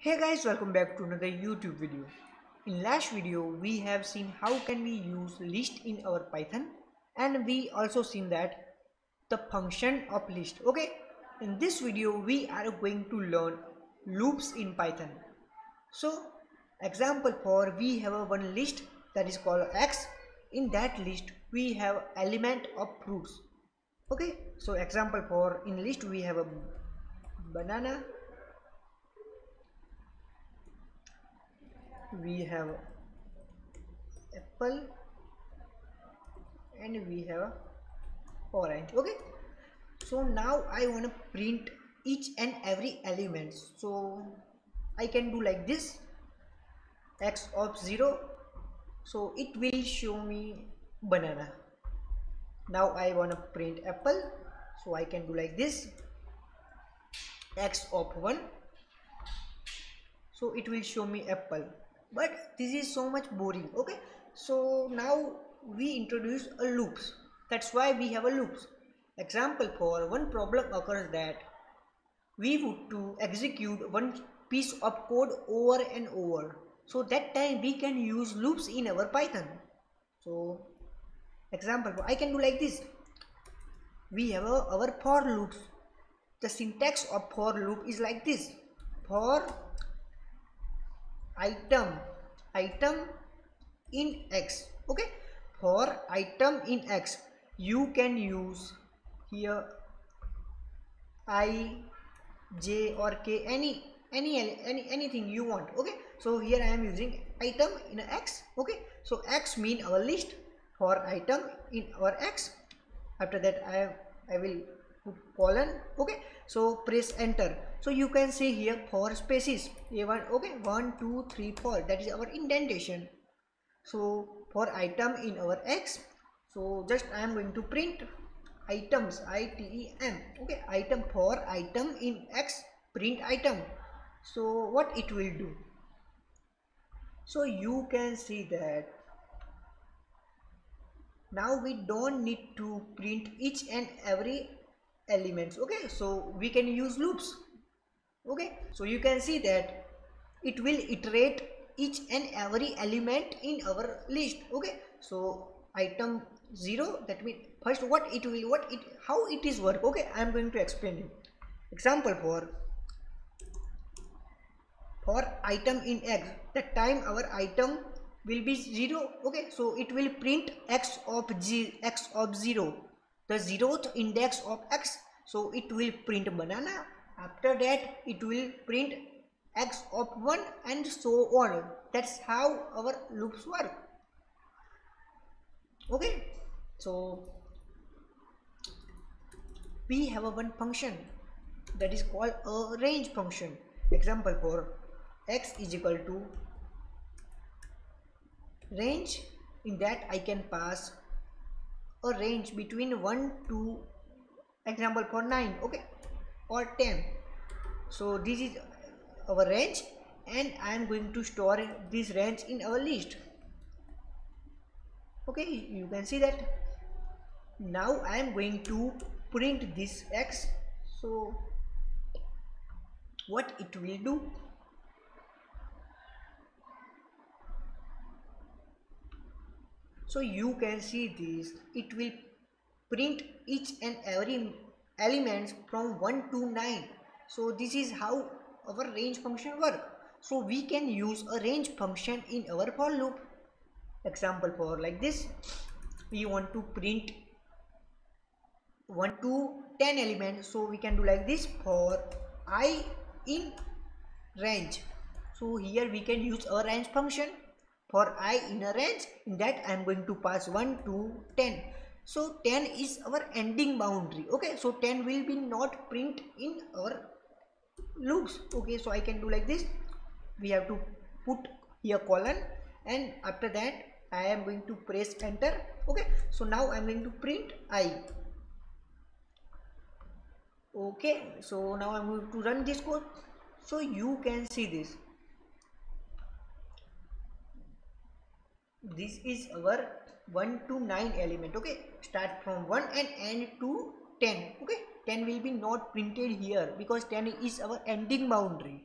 Hey guys, welcome back to another YouTube video. In last video we have seen how can we use list in our Python, and we also seen that the function of list. Okay, in this video we are going to learn loops in Python. So example for we have a one list that is called x. In that list we have element of fruits. Okay, so example for in list we have a banana, we have apple, and we have orange. Okay, so now I want to print each and every element, so I can do like this, x of 0, so it will show me banana. Now I want to print apple, so I can do like this, x of 1, so it will show me apple. But this is so much boring. Okay, so now we introduce a loops. That's why we have a loops. Example for one problem occurs that we would to execute one piece of code over and over, so that time we can use loops in our Python. So example I can do like this, we have our for loops. The syntax of for loop is like this: for item in x. Okay, for item in x you can use here I, j or k, anything you want. Okay, so here I am using item in x. Okay, so x mean our list, for item in our x. After that I will put colon. Okay, so press enter. So you can see here for spaces a1. Okay, 1 2 3 4, that is our indentation. So for item in our x, so just I am going to print items, item. Okay, item, for item in x, print item. So what it will do, so you can see that now we don't need to print each and every elements. Okay, so we can use loops. Okay, so you can see that it will iterate each and every element in our list. Okay, so item 0, that means first how it is work. Okay, I am going to explain it. Example for item in x, that time our item will be 0. Okay, so it will print x of 0, the 0th index of x, so it will print banana. After that it will print x of 1 and so on. That's how our loops work. Okay, so we have a one function that is called a range function. Example for x is equal to range, in that I can pass a range between 1 to, example for 9, okay, or 10. So this is our range, and I am going to store this range in our list. Okay, you can see that. Now I am going to print this x. So what it will do, so you can see this, it will print each and every elements from 1 to 9. So this is how our range function work. So we can use a range function in our for loop. Example for like this, we want to print 1 to 10 elements, so we can do like this, for I in range. So here we can use a range function. For I in a range, in that I am going to pass 1 to 10. So 10 is our ending boundary. Okay, so 10 will be not print in our loops. Okay, so I can do like this, we have to put here colon, and after that I am going to press enter. Okay, so now I am going to print I. Okay, so now I'm going to run this code. So you can see this, this is our 1 to 9 element. Okay, start from 1 and end to 10. Okay, 10 will be not printed here because 10 is our ending boundary.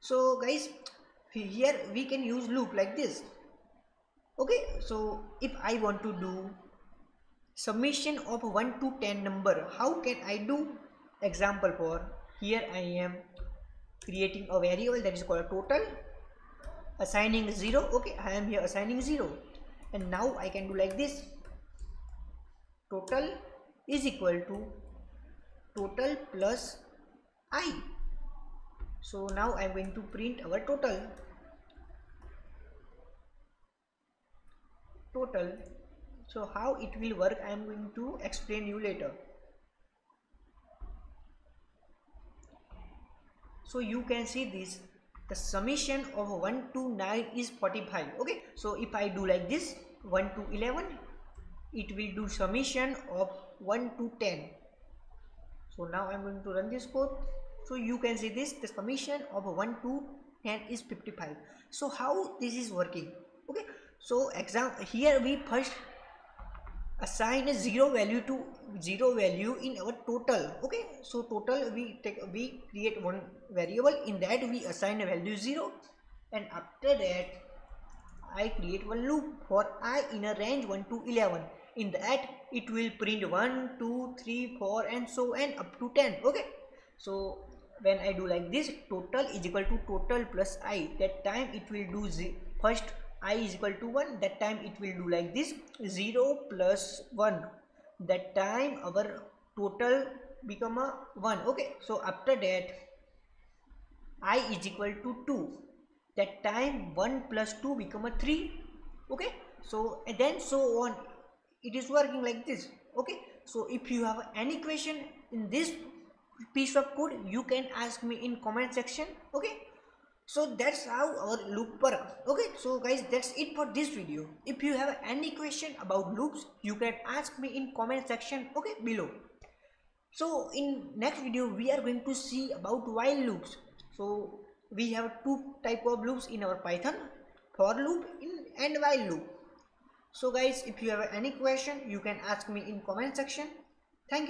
So guys, here we can use loop like this. Okay, so if I want to do summation of 1 to 10 number, how can I do? Example, for here I am creating a variable that is called total, assigning 0. Okay, I am here assigning 0, and now I can do like this: total is equal to total plus I. So now I am going to print our total. So how it will work, I am going to explain you later. So you can see this, the summation of 1 to 9 is 45. Okay, so if I do like this, 1 to 11, it will do summation of 1 to 10. So now I am going to run this code. So you can see this, the summation of 1 to 10 is 55. So how this is working? Okay, so here we first assign a zero value in our total. Okay, so total we create one variable, in that we assign a value 0, and after that I create one loop for I in a range 1 to 11. In that it will print 1, 2, 3, 4 and so on up to 10. Okay, so when I do like this, total is equal to total plus I, that time it will do first I is equal to 1, that time it will do like this: 0 plus 1, that time our total become a 1. Okay, so after that I is equal to 2, that time 1 plus 2 become a 3. Okay, so and then so on, it is working like this. Okay, so if you have any question in this piece of code, you can ask me in comment section. Okay, so that's how our loop works. Okay, so guys, that's it for this video. If you have any question about loops, you can ask me in comment section, okay, below. So in next video we are going to see about while loops. So we have two type of loops in our Python: for loop and while loop. So guys, if you have any question, you can ask me in comment section. Thank you.